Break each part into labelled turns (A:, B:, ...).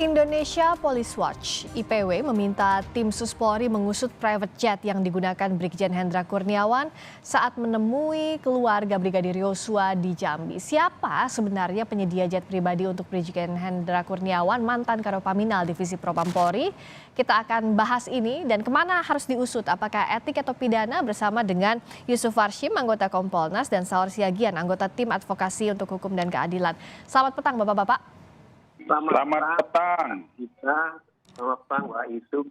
A: Indonesia Police Watch (IPW) meminta tim Sus Polri mengusut private jet yang digunakan Brigjen Hendra Kurniawan saat menemui keluarga Brigadir Yosua di Jambi. Siapa sebenarnya penyedia jet pribadi untuk Brigjen Hendra Kurniawan, mantan Karopaminal Divisi Propam Polri? Kita akan bahas ini dan kemana harus diusut, apakah etik atau pidana, bersama dengan Yusuf Warshim, anggota Kompolnas, dan Saur Siagian, anggota Tim Advokasi untuk Hukum dan Keadilan. Selamat petang Bapak-Bapak.
B: Selamat petang.
C: Selamat petang, Mbak Yusuf.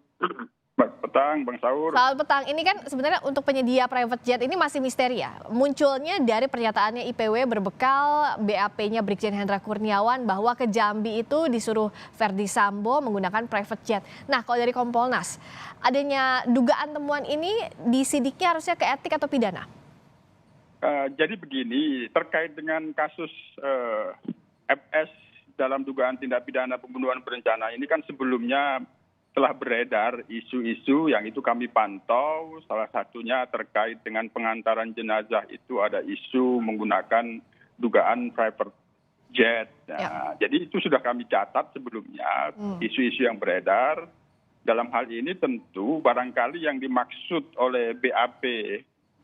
B: Selamat petang, Bang Saur.
A: Selamat petang. Ini kan sebenarnya untuk penyedia private jet ini masih misteri ya. Munculnya dari pernyataannya IPW berbekal BAP-nya Brigjen Hendra Kurniawan bahwa ke Jambi itu disuruh Verdi Sambo menggunakan private jet. Nah, kalau dari Kompolnas, adanya dugaan temuan ini disidiknya harusnya ke etik atau pidana?
B: Jadi begini, terkait dengan kasus FS dalam dugaan tindak pidana pembunuhan berencana ini kan sebelumnya telah beredar isu-isu yang itu kami pantau, salah satunya terkait dengan pengantaran jenazah itu ada isu menggunakan dugaan private jet. Nah, jadi itu sudah kami catat sebelumnya, isu-isu yang beredar. Dalam hal ini tentu barangkali yang dimaksud oleh BAP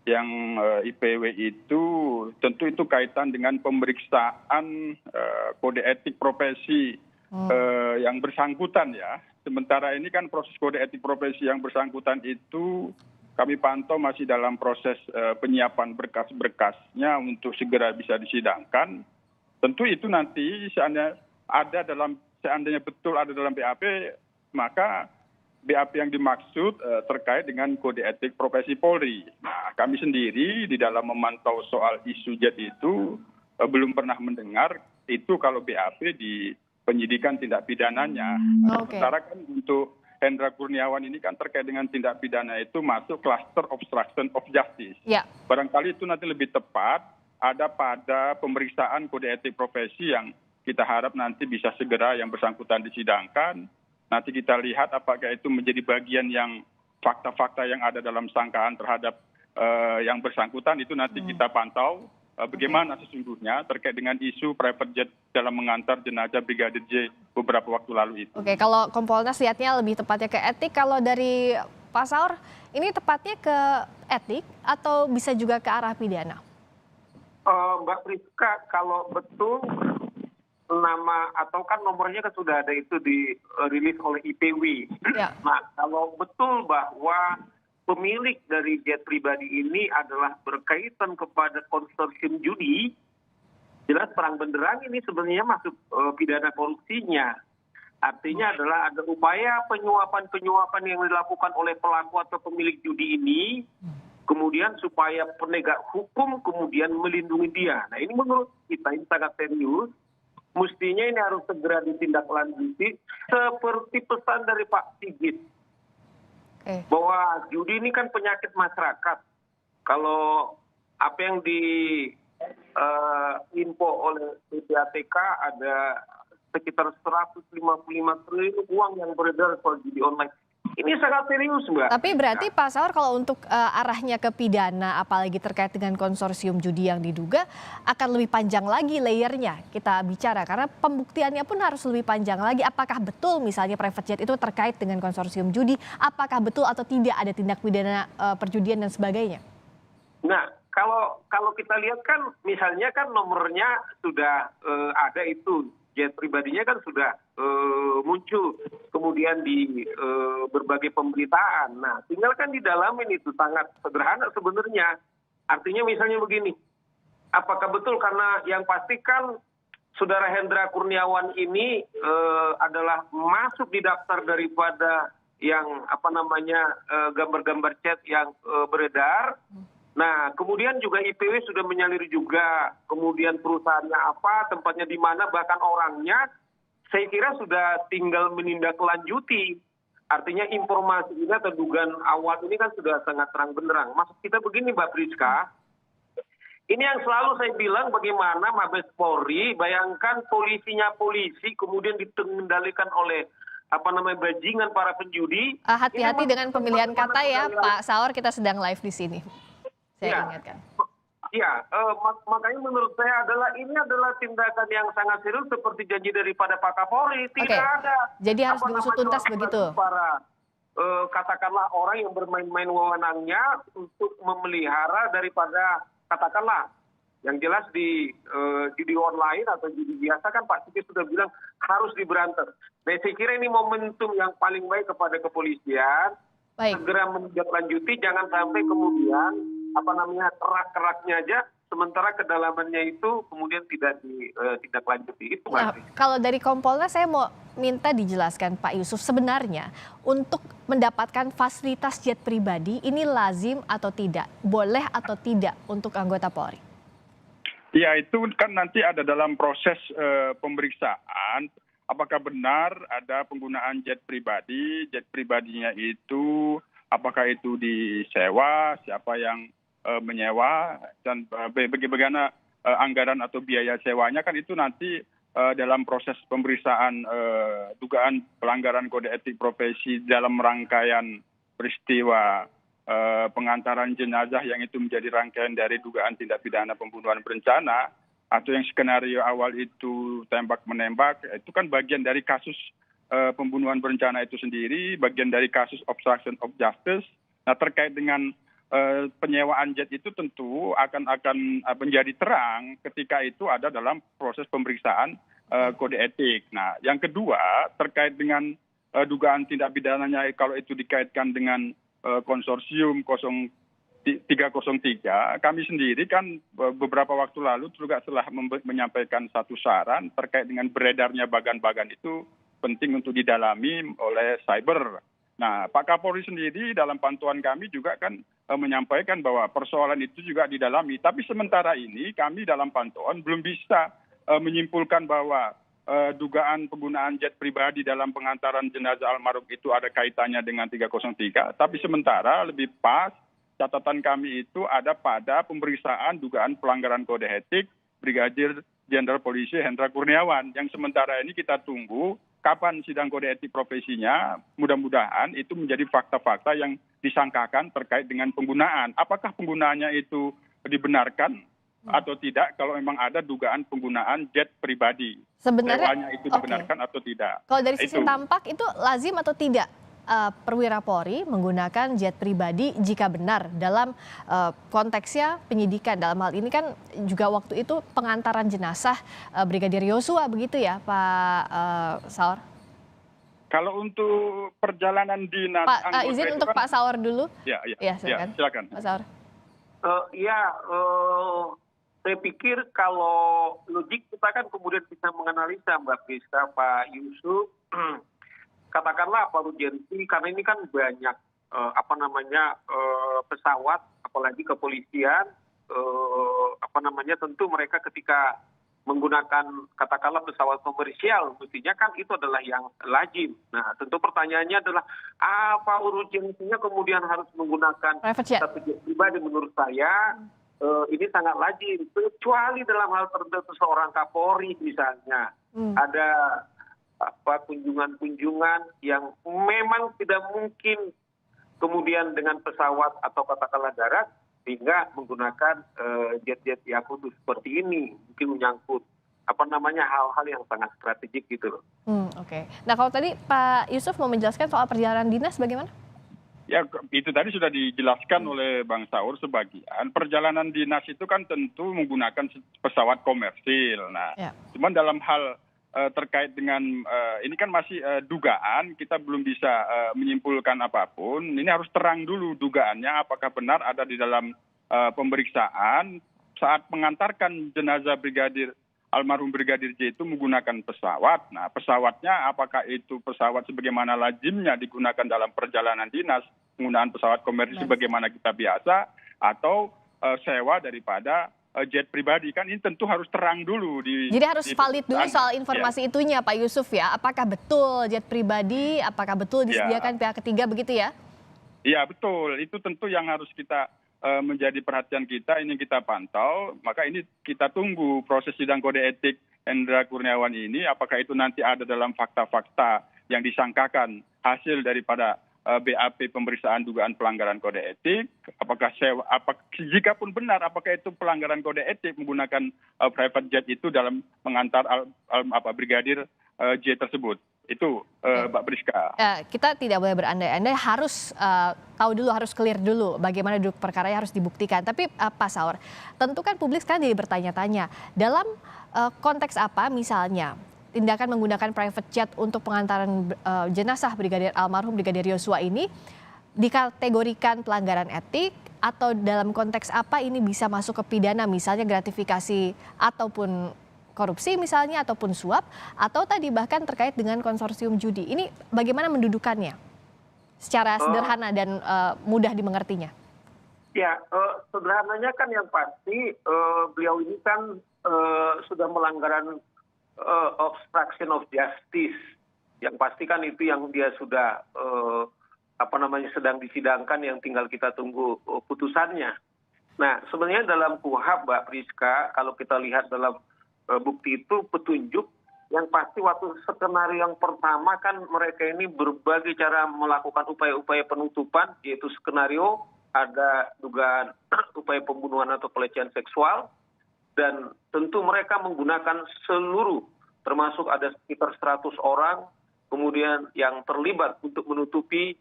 B: yang IPW itu tentu itu kaitan dengan pemeriksaan kode etik profesi yang bersangkutan ya. Sementara ini kan proses kode etik profesi yang bersangkutan itu kami pantau masih dalam proses penyiapan berkas-berkasnya untuk segera bisa disidangkan. Tentu itu nanti seandainya betul ada dalam BAP, maka BAP yang dimaksud terkait dengan kode etik profesi Polri. Nah, kami sendiri di dalam memantau soal isu jet itu belum pernah mendengar itu kalau BAP di penyidikan tindak pidananya. Sementara kan untuk Hendra Kurniawan ini kan terkait dengan tindak pidana itu masuk cluster obstruction of justice. Barangkali itu nanti lebih tepat ada pada pemeriksaan kode etik profesi yang kita harap nanti bisa segera yang bersangkutan disidangkan. Nanti kita lihat apakah itu menjadi bagian yang fakta-fakta yang ada dalam sangkaan terhadap yang bersangkutan, itu nanti kita pantau bagaimana sesungguhnya terkait dengan isu private jet dalam mengantar jenazah Brigadir J beberapa waktu lalu itu.
A: Oke, kalau Kompolnas lihatnya lebih tepatnya ke etik, kalau dari Pak Saur ini tepatnya ke etik atau bisa juga ke arah pidana?
C: Mbak Priska, kalau betul nama atau kan nomornya kan sudah ada itu dirilis oleh IPW. Nah, kalau betul bahwa pemilik dari jet pribadi ini adalah berkaitan kepada konsorsium judi, jelas terang benderang ini sebenarnya masuk pidana korupsinya. Artinya adalah ada upaya penyuapan-penyuapan yang dilakukan oleh pelaku atau pemilik judi ini, kemudian supaya penegak hukum kemudian melindungi dia. Nah, ini menurut kita ini sangat serius. Mestinya ini harus segera ditindaklanjuti seperti pesan dari Pak Sigit. Bahwa judi ini kan penyakit masyarakat. Kalau apa yang info oleh PPATK ada sekitar 155 triliun uang yang beredar soal judi online. Ini sangat serius, Mbak.
A: Tapi berarti Pak Saur kalau untuk arahnya ke pidana, apalagi terkait dengan konsorsium judi yang diduga, akan lebih panjang lagi layernya kita bicara. Karena pembuktiannya pun harus lebih panjang lagi. Apakah betul misalnya private jet itu terkait dengan konsorsium judi? Apakah betul atau tidak ada tindak pidana perjudian dan sebagainya?
C: Nah, kalau kita lihat kan misalnya kan nomornya sudah ada itu. Jet pribadinya kan sudah muncul kemudian di berbagai pemberitaan. Nah, tinggal kan didalamin, itu sangat sederhana sebenarnya. Artinya misalnya begini, apakah betul karena yang pastikan Saudara Hendra Kurniawan ini adalah masuk di daftar daripada yang gambar-gambar chat yang beredar. Nah, kemudian juga IPW sudah menyalir juga, kemudian perusahaannya apa, tempatnya di mana, bahkan orangnya, saya kira sudah tinggal menindaklanjuti. Artinya informasi ini atau dugaan awal ini kan sudah sangat terang benderang. Maksud kita begini, Mbak Priska, ini yang selalu saya bilang bagaimana Mabes Polri, bayangkan polisi, kemudian dikendalikan oleh bajingan para penjudi.
A: Hati-hati dengan pemilihan kata ya, Pak Saur, kita sedang live di sini. Saya ingatkan.
C: Ya, makanya menurut saya ini adalah tindakan yang sangat serius seperti janji daripada Pak Kapolri. Tidak ada.
A: Jadi harus diusut tuntas begitu.
C: Para katakanlah orang yang bermain-main wewenangnya untuk memelihara daripada katakanlah yang jelas di judi online atau judi biasa kan Pak Siki sudah bilang harus diberantas. Nah, saya kira ini momentum yang paling baik kepada kepolisian. Segera menindaklanjuti, jangan sampai kemudian kerak-keraknya aja, sementara kedalamannya itu kemudian tidak ditindaklanjuti. Itu
A: kalau dari Kompolnas saya mau minta dijelaskan Pak Yusuf, sebenarnya untuk mendapatkan fasilitas jet pribadi ini lazim atau tidak, boleh atau tidak untuk anggota Polri?
B: Ya, itu kan nanti ada dalam proses pemeriksaan. Apakah benar ada penggunaan jet pribadi? Jet pribadinya itu apakah itu disewa? Siapa yang menyewa? Dan bagaimana anggaran atau biaya sewanya? Kan itu nanti dalam proses pemeriksaan dugaan pelanggaran kode etik profesi dalam rangkaian peristiwa pengantaran jenazah yang itu menjadi rangkaian dari dugaan tindak pidana pembunuhan berencana, atau yang skenario awal itu tembak-menembak, itu kan bagian dari kasus pembunuhan berencana itu sendiri, bagian dari kasus obstruction of justice. Nah, terkait dengan penyewaan jet itu tentu akan menjadi terang ketika itu ada dalam proses pemeriksaan kode etik. Nah, yang kedua terkait dengan dugaan tindak pidananya kalau itu dikaitkan dengan konsorsium 303, kami sendiri kan beberapa waktu lalu juga telah menyampaikan satu saran terkait dengan beredarnya bagan-bagan itu penting untuk didalami oleh cyber. Nah, Pak Kapolri sendiri dalam pantauan kami juga kan menyampaikan bahwa persoalan itu juga didalami. Tapi sementara ini kami dalam pantauan belum bisa menyimpulkan bahwa dugaan penggunaan jet pribadi dalam pengantaran jenazah almarhum itu ada kaitannya dengan 303. Tapi sementara lebih pas catatan kami itu ada pada pemeriksaan dugaan pelanggaran kode etik Brigadir Jenderal Polisi Hendra Kurniawan, yang sementara ini kita tunggu kapan sidang kode etik profesinya. Mudah-mudahan itu menjadi fakta-fakta yang disangkakan terkait dengan penggunaan. Apakah penggunaannya itu dibenarkan atau tidak kalau memang ada dugaan penggunaan jet pribadi. Sebenarnya itu dibenarkan atau tidak.
A: Kalau dari sisi tampak itu lazim atau tidak perwira Polri menggunakan jet pribadi jika benar dalam konteksnya penyidikan. Dalam hal ini kan juga waktu itu pengantaran jenazah Brigadir Yosua begitu ya Pak Saur?
B: Kalau untuk perjalanan dinas
A: Pak, izin untuk Pak Saur dulu.
B: Ya,
A: silakan. Pak Saur.
C: Saya pikir kalau logik kita kan kemudian bisa menganalisa Mbak Krista, Pak Yusuf, katakanlah apa urgensi, karena ini kan banyak pesawat, apalagi kepolisian, tentu mereka ketika menggunakan katakanlah pesawat komersial, mestinya kan itu adalah yang lazim. Nah, tentu pertanyaannya adalah apa urgensinya kemudian harus menggunakan satu jet pribadi? Menurut saya ini sangat lazim, kecuali dalam hal tertentu seorang Kapolri misalnya ada kunjungan-kunjungan yang memang tidak mungkin kemudian dengan pesawat atau katakanlah darat, sehingga menggunakan jet-jet yang khusus seperti ini mungkin menyangkut hal-hal yang sangat strategik gitu loh.
A: Oke. Nah, kalau tadi Pak Yusuf mau menjelaskan soal perjalanan dinas bagaimana?
B: Ya, itu tadi sudah dijelaskan oleh Bang Saur sebagian. Perjalanan dinas itu kan tentu menggunakan pesawat komersil. Nah, cuman dalam hal terkait dengan ini kan masih dugaan, kita belum bisa menyimpulkan apapun. Ini harus terang dulu dugaannya apakah benar ada di dalam pemeriksaan saat mengantarkan jenazah almarhum Brigadir J itu menggunakan pesawat. Nah, pesawatnya apakah itu pesawat sebagaimana lazimnya digunakan dalam perjalanan dinas, penggunaan pesawat komersil sebagaimana kita biasa, atau sewa daripada jet pribadi. Kan ini tentu harus terang dulu.
A: Jadi harus valid dulu soal informasi itunya Pak Yusuf ya. Apakah betul jet pribadi, apakah betul disediakan pihak ketiga begitu ya?
B: Iya betul, itu tentu yang harus kita menjadi perhatian kita, ini kita pantau. Maka ini kita tunggu proses sidang kode etik Hendra Kurniawan ini, apakah itu nanti ada dalam fakta-fakta yang disangkakan hasil daripada BAP pemeriksaan dugaan pelanggaran kode etik, jika pun benar, apakah itu pelanggaran kode etik menggunakan private jet itu dalam mengantar Brigadir J tersebut. Itu Mbak Priska.
A: Kita tidak boleh berandai-andai, harus tahu dulu, harus clear dulu bagaimana duduk perkara harus dibuktikan. Tapi Pak Saur, tentu kan publik sekarang jadi bertanya-tanya, dalam konteks apa misalnya tindakan menggunakan private jet untuk pengantaran jenazah almarhum Brigadir Yosua ini dikategorikan pelanggaran etik, atau dalam konteks apa ini bisa masuk ke pidana, misalnya gratifikasi ataupun korupsi misalnya, ataupun suap, atau tadi bahkan terkait dengan konsorsium judi. Ini bagaimana mendudukannya secara sederhana dan mudah dimengertinya?
C: Ya, sederhananya kan yang pasti beliau ini kan sudah melanggaran obstruction of justice. Yang pasti kan itu yang dia sudah sedang disidangkan, yang tinggal kita tunggu putusannya. Nah, sebenarnya dalam KUHAP, Mbak Priska, kalau kita lihat dalam bukti itu petunjuk, yang pasti waktu skenario yang pertama kan mereka ini berbagai cara melakukan upaya-upaya penutupan, yaitu skenario ada dugaan upaya pembunuhan atau pelecehan seksual, dan tentu mereka menggunakan seluruh, termasuk ada sekitar 100 orang, kemudian yang terlibat untuk menutupi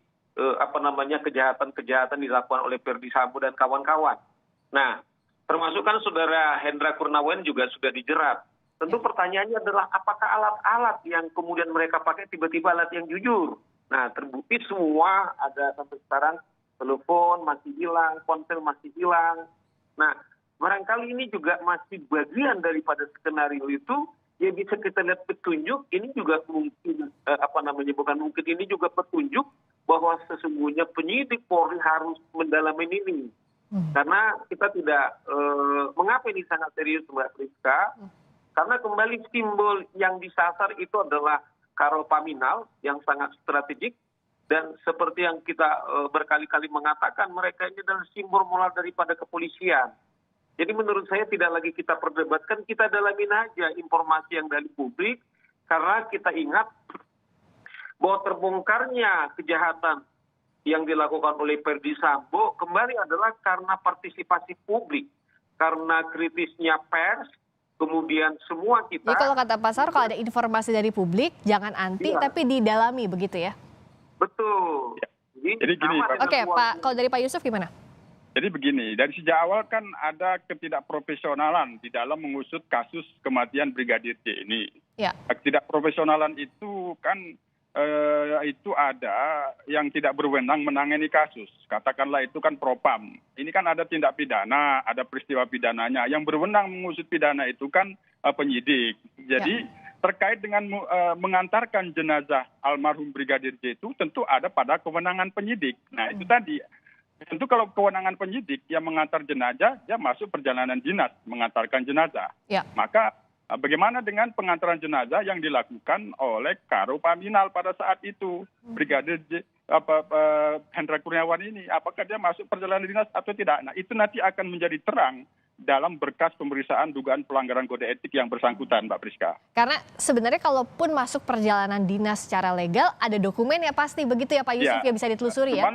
C: kejahatan-kejahatan dilakukan oleh Ferdy Sambo dan kawan-kawan. Nah, termasuk kan saudara Hendra Kurniawan juga sudah dijerat. Tentu pertanyaannya adalah apakah alat-alat yang kemudian mereka pakai tiba-tiba alat yang jujur. Nah, terbukti semua ada sampai sekarang, telepon masih hilang, ponsel masih hilang. Nah, barangkali ini juga masih bagian daripada skenario itu, ya bisa kita lihat petunjuk, ini juga mungkin, ini juga petunjuk bahwa sesungguhnya penyidik Polri harus mendalami ini. Karena kita tidak, mengapa ini sangat serius Mbak Priska? Karena kembali simbol yang disasar itu adalah Karo Paminal yang sangat strategik, dan seperti yang kita berkali-kali mengatakan, mereka ini adalah simbol moral daripada kepolisian. Jadi menurut saya tidak lagi kita perdebatkan, kita dalamin aja informasi yang dari publik, karena kita ingat bahwa terbongkarnya kejahatan yang dilakukan oleh Ferdy Sambo kembali adalah karena partisipasi publik, karena kritisnya pers, kemudian semua kita.
A: Jadi kalau kata Pak Saur, kalau ada informasi dari publik, jangan anti, tapi didalami begitu ya?
C: Betul.
B: Jadi gini,
A: Oke, Pak, kalau dari Pak Yusuf gimana?
B: Jadi begini, dari sejak awal kan ada ketidakprofesionalan di dalam mengusut kasus kematian Brigadir J ini.
A: Ya.
B: Ketidakprofesionalan itu kan itu ada yang tidak berwenang menangani kasus. Katakanlah itu kan propam. Ini kan ada tindak pidana, ada peristiwa pidananya. Yang berwenang mengusut pidana itu kan penyidik. Jadi terkait dengan mengantarkan jenazah almarhum Brigadir J itu tentu ada pada kewenangan penyidik. Nah itu tadi. Tentu kalau kewenangan penyidik yang mengantar jenazah, dia masuk perjalanan dinas mengantarkan jenazah. Ya. Maka bagaimana dengan pengantaran jenazah yang dilakukan oleh Karo Paminal pada saat itu, Brigadir Hendra Kurniawan ini, apakah dia masuk perjalanan dinas atau tidak? Nah itu nanti akan menjadi terang dalam berkas pemeriksaan dugaan pelanggaran kode etik yang bersangkutan, Mbak Priska. Karena
A: sebenarnya kalaupun masuk perjalanan dinas secara legal, ada dokumen ya pasti begitu ya Pak Yusuf, ya bisa ditelusuri ya?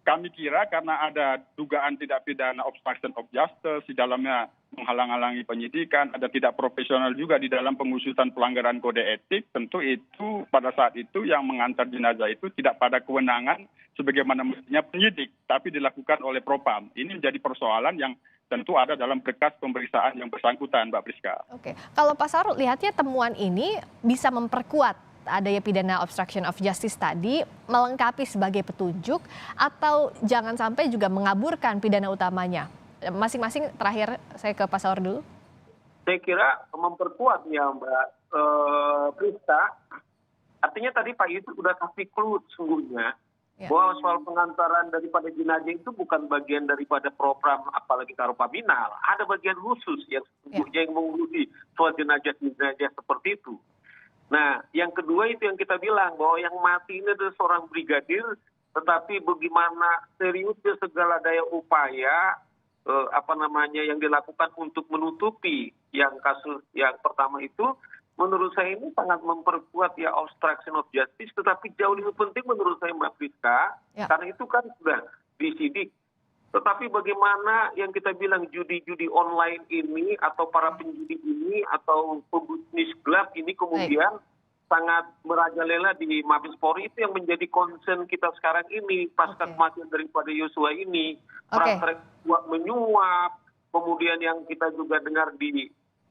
B: Kami kira karena ada dugaan tidak pidana obstruction of justice, di dalamnya menghalang-halangi penyidikan, ada tidak profesional juga di dalam pengusutan pelanggaran kode etik, tentu itu pada saat itu yang mengantar jenazah itu tidak pada kewenangan sebagaimana mestinya penyidik, tapi dilakukan oleh propam. Ini menjadi persoalan yang tentu ada dalam berkas pemeriksaan yang bersangkutan, Mbak Priska. Oke,
A: kalau Pak Saur lihatnya temuan ini bisa memperkuat adanya pidana obstruction of justice tadi, melengkapi sebagai petunjuk, atau jangan sampai juga mengaburkan pidana utamanya? Masing-masing, terakhir saya ke Pak Saur dulu.
C: Saya kira memperkuat ya Mbak Priska. Artinya tadi Pak Yusuf sudah kasih clue sungguhnya, bahwa soal pengantaran daripada jenazah itu bukan bagian daripada program apalagi Karo Paminal. Ada bagian khusus yang sesungguhnya yang mengurusi soal jenazah-jenazah seperti itu. Nah, yang kedua itu yang kita bilang bahwa yang mati ini adalah seorang brigadir, tetapi bagaimana seriusnya segala daya upaya yang dilakukan untuk menutupi yang kasus yang pertama itu, menurut saya ini sangat memperkuat ya obstruction of justice, tetapi jauh lebih penting menurut saya Mbak Priska,
A: Ya.
C: karena itu kan sudah disidik. Tetapi bagaimana yang kita bilang judi-judi online ini atau para penjudi ini atau pebisnis gelap ini kemudian sangat merajalela di Mabes Polri, itu yang menjadi concern kita sekarang ini pasca kematian daripada Yosua ini. Praktek suap menyuap, kemudian yang kita juga dengar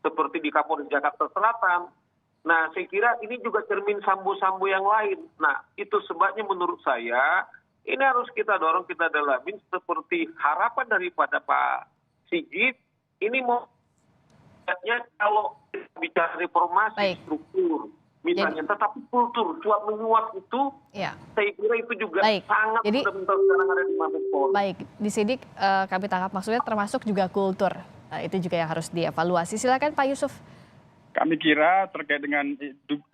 C: seperti di Kapolres Jakarta Selatan. Nah, saya kira ini juga cermin sambo-sambo yang lain. Nah, itu sebabnya menurut saya ini harus kita dorong, kita dalamin seperti harapan daripada Pak Sigit. Ini mau kalau kita bicara reformasi struktur, misalnya, tetapi kultur suap menyuap itu, saya kira itu juga sangat fundamental sekarang ada di Mabes Polri.
A: Baik, disidik kami tangkap maksudnya termasuk juga kultur. Itu juga yang harus dievaluasi. Silakan Pak Yusuf.
B: Kami kira terkait dengan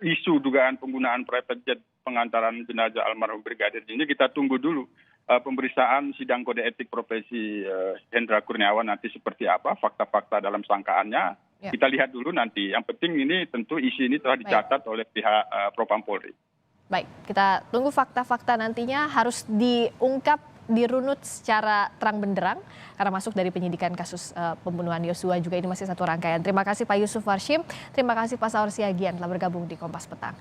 B: isu dugaan penggunaan private jet pengantaran jenazah almarhum Brigadir ini, kita tunggu dulu pemeriksaan sidang kode etik profesi Hendra Kurniawan nanti seperti apa, fakta-fakta dalam sangkaannya. Kita lihat dulu nanti. Yang penting ini tentu isu ini telah dicatat oleh pihak Propam Polri.
A: Baik, kita tunggu fakta-fakta nantinya harus diungkap, dirunut secara terang benderang karena masuk dari penyidikan kasus pembunuhan Yosua juga ini masih satu rangkaian. Terima kasih Pak Yusuf Warshim, terima kasih Pak Saur Siagian telah bergabung di Kompas Petang.